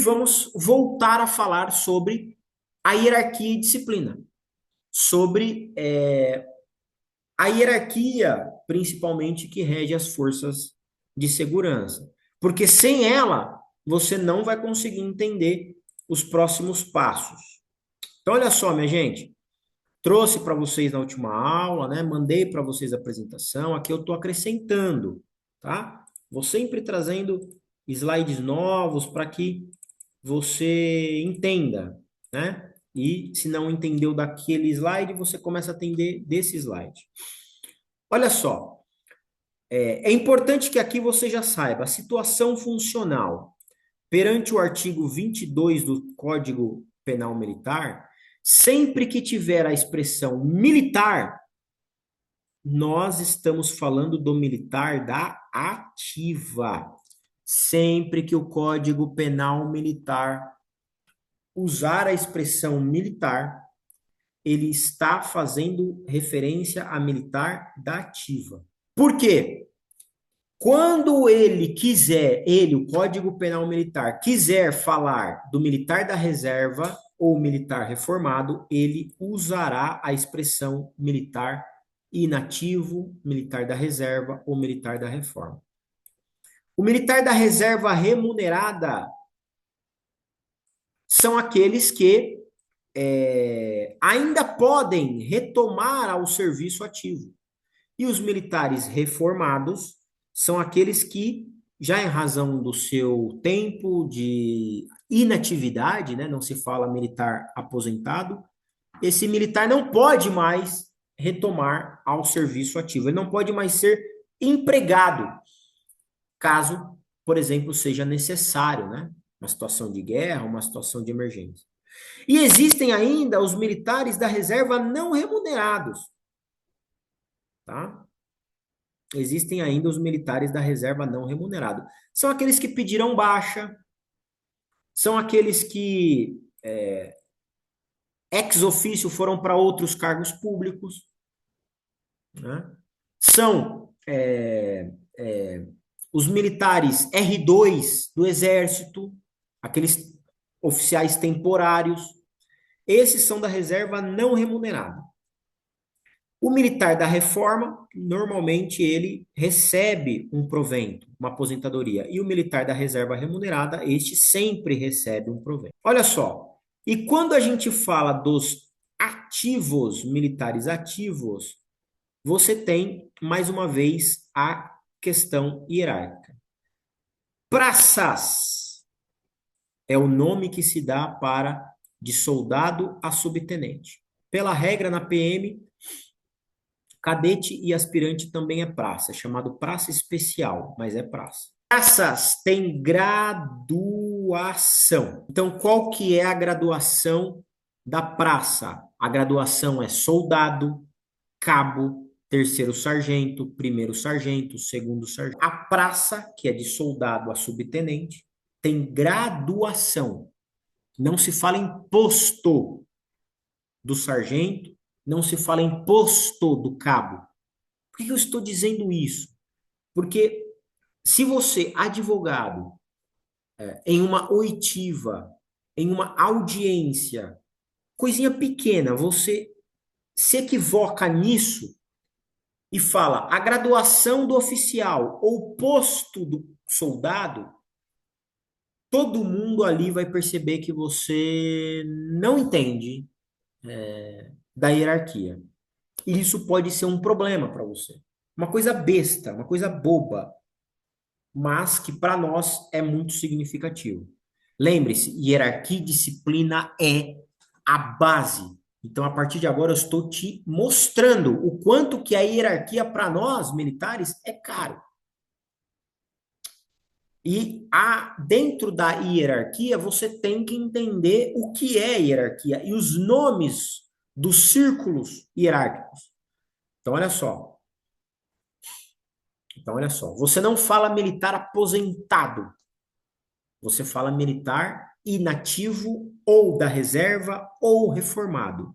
vamos voltar a falar sobre a hierarquia e disciplina, sobre a hierarquia, principalmente, que rege as forças de segurança. Porque sem ela, você não vai conseguir entender os próximos passos. Então, olha só, minha gente. Trouxe para vocês na última aula, né? Mandei para vocês a apresentação. Aqui eu estou acrescentando, tá? Vou sempre trazendo slides novos para que você entenda, né? E se não entendeu daquele slide, você começa a entender desse slide. Olha só, é importante que aqui você já saiba a situação funcional perante o artigo 22 do Código Penal Militar, sempre que tiver a expressão militar, nós estamos falando do militar da ativa. Sempre que o Código Penal Militar usar a expressão militar, ele está fazendo referência a militar da ativa. Por quê? Quando ele quiser, o Código Penal Militar, quiser falar do militar da reserva ou militar reformado, ele usará a expressão militar inativo, militar da reserva ou militar da reforma. O militar da reserva remunerada são aqueles que ainda podem retomar ao serviço ativo. E os militares reformados são aqueles que, já em razão do seu tempo de inatividade, né, não se fala militar aposentado, esse militar não pode mais retomar ao serviço ativo. Ele não pode mais ser empregado, caso, por exemplo, seja necessário, né? Uma situação de guerra, uma situação de emergência. E existem ainda os militares da reserva não remunerados, tá? Existem ainda os militares da reserva não remunerados. São aqueles que pedirão baixa, são aqueles que ex officio foram para outros cargos públicos, né? São os militares R2 do Exército, aqueles oficiais temporários. Esses são da reserva não remunerada. O militar da reforma, normalmente ele recebe um provento, uma aposentadoria. E o militar da reserva remunerada, este sempre recebe um provento. Olha só, e quando a gente fala dos ativos, militares ativos, você tem, mais uma vez, a questão hierárquica. Praças é o nome que se dá para de soldado a subtenente. Pela regra, na PM, cadete e aspirante também é praça, é chamado praça especial, mas é praça. Praças têm graduação. Então, qual que é a graduação da praça? A graduação é soldado, cabo, terceiro sargento, primeiro sargento, segundo sargento. A praça, que é de soldado a subtenente, tem graduação. Não se fala em posto do sargento, não se fala em posto do cabo. Por que eu estou dizendo isso? Porque se você, advogado, em uma oitiva, em uma audiência, coisinha pequena, você se equivoca nisso e fala a graduação do oficial ou posto do soldado, todo mundo ali vai perceber que você não entende da hierarquia. E isso pode ser um problema para você. Uma coisa besta, uma coisa boba, mas que para nós é muito significativo. Lembre-se, hierarquia e disciplina é a base. Então, a partir de agora, eu estou te mostrando o quanto que a hierarquia para nós, militares, é caro. E dentro da hierarquia, você tem que entender o que é hierarquia e os nomes dos círculos hierárquicos. Então, olha só. Você não fala militar aposentado. Você fala militar inativo ou da reserva ou reformado.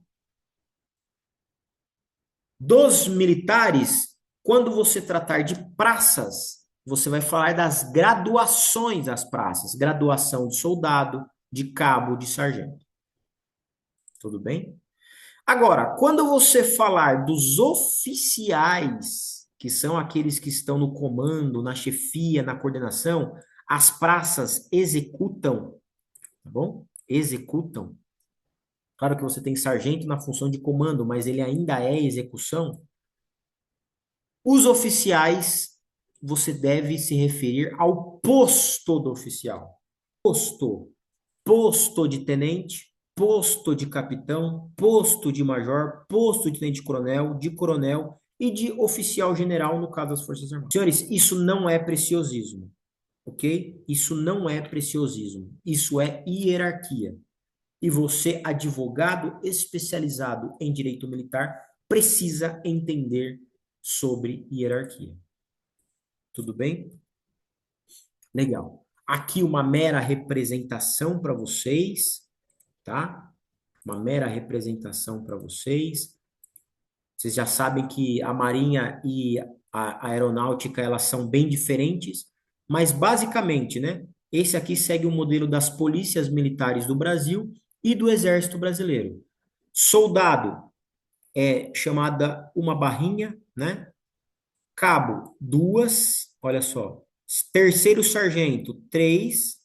Dos militares, quando você tratar de praças, você vai falar das graduações das praças, graduação de soldado, de cabo, de sargento. Tudo bem? Agora, quando você falar dos oficiais, que são aqueles que estão no comando, na chefia, na coordenação, as praças executam, tá bom? Executam. Claro que você tem sargento na função de comando, mas ele ainda é execução. Os oficiais, você deve se referir ao posto do oficial. Posto. Posto de tenente, posto de capitão, posto de major, posto de tenente-coronel, de coronel e de oficial general, no caso das Forças Armadas. Senhores, isso não é preciosismo, ok? Isso não é preciosismo. Isso é hierarquia. E você, advogado especializado em direito militar, precisa entender sobre hierarquia. Tudo bem? Legal. Aqui uma mera representação para vocês, tá? Uma mera representação para vocês. Vocês já sabem que a Marinha e a Aeronáutica, elas são bem diferentes, mas basicamente, né? Esse aqui segue o modelo das polícias militares do Brasil e do Exército Brasileiro. Soldado é chamada uma barrinha, né? Cabo, duas, olha só. Terceiro sargento, três.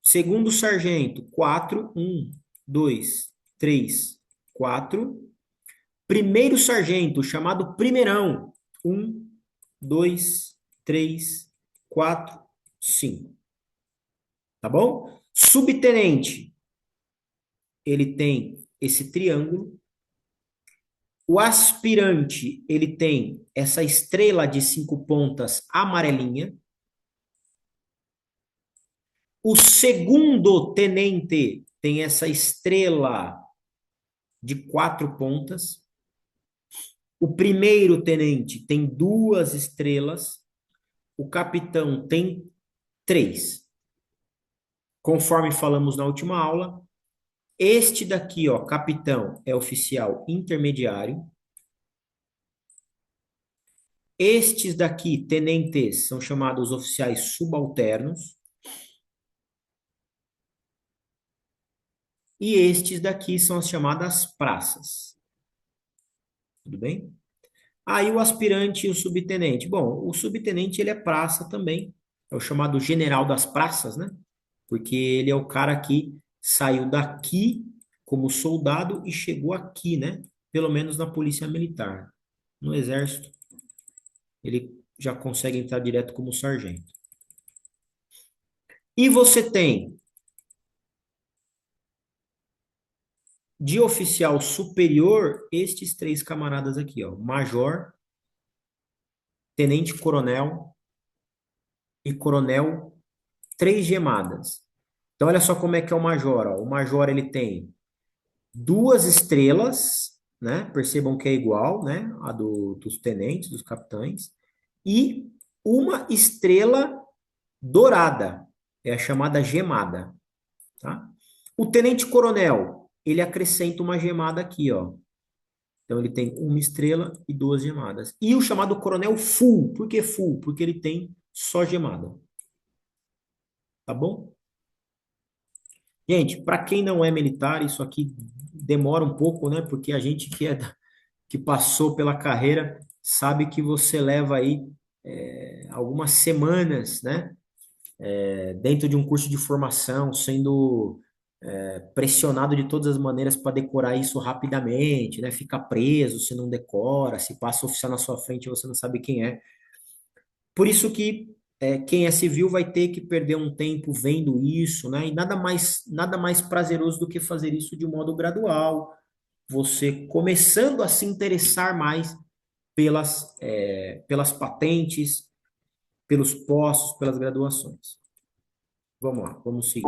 Segundo sargento, quatro. Um, dois, três, quatro. Primeiro sargento, chamado primeirão. Um, dois, três, quatro, cinco. Tá bom? Subtenente, ele tem esse triângulo. O aspirante, ele tem essa estrela de 5 pontas amarelinha. O segundo tenente tem essa estrela de 4 pontas. O primeiro tenente tem 2 estrelas. O capitão tem 3. Conforme falamos na última aula, este daqui, ó, capitão, é oficial intermediário. Estes daqui, tenentes, são chamados oficiais subalternos. E estes daqui são as chamadas praças. Tudo bem? Aí o aspirante e o subtenente. Bom, o subtenente ele é praça também. É o chamado general das praças, né? Porque ele é o cara que saiu daqui como soldado e chegou aqui, né? Pelo menos na polícia militar. No exército, ele já consegue entrar direto como sargento. E você tem de oficial superior estes 3 camaradas aqui, ó. Major, tenente-coronel e coronel, 3 gemadas. Então, olha só como é que é o major, ó. O major, ele tem 2 estrelas, né? Percebam que é igual, né? A dos tenentes, dos capitães. E uma estrela dourada. É a chamada gemada, tá? O tenente-coronel, ele acrescenta uma gemada aqui, ó. Então, ele tem uma estrela e 2 gemadas. E o chamado coronel full. Por que full? Porque ele tem só gemada. Tá bom? Gente, para quem não é militar, isso aqui demora um pouco, né? Porque a gente que passou pela carreira sabe que você leva aí algumas semanas, né? Dentro de um curso de formação, sendo pressionado de todas as maneiras para decorar isso rapidamente, né? Fica preso se não decora, se passa oficial na sua frente e você não sabe quem é. Por isso que quem é civil vai ter que perder um tempo vendo isso, né? E nada mais prazeroso do que fazer isso de modo gradual, você começando a se interessar mais pelas patentes, pelos postos, pelas graduações. Vamos lá, vamos seguir.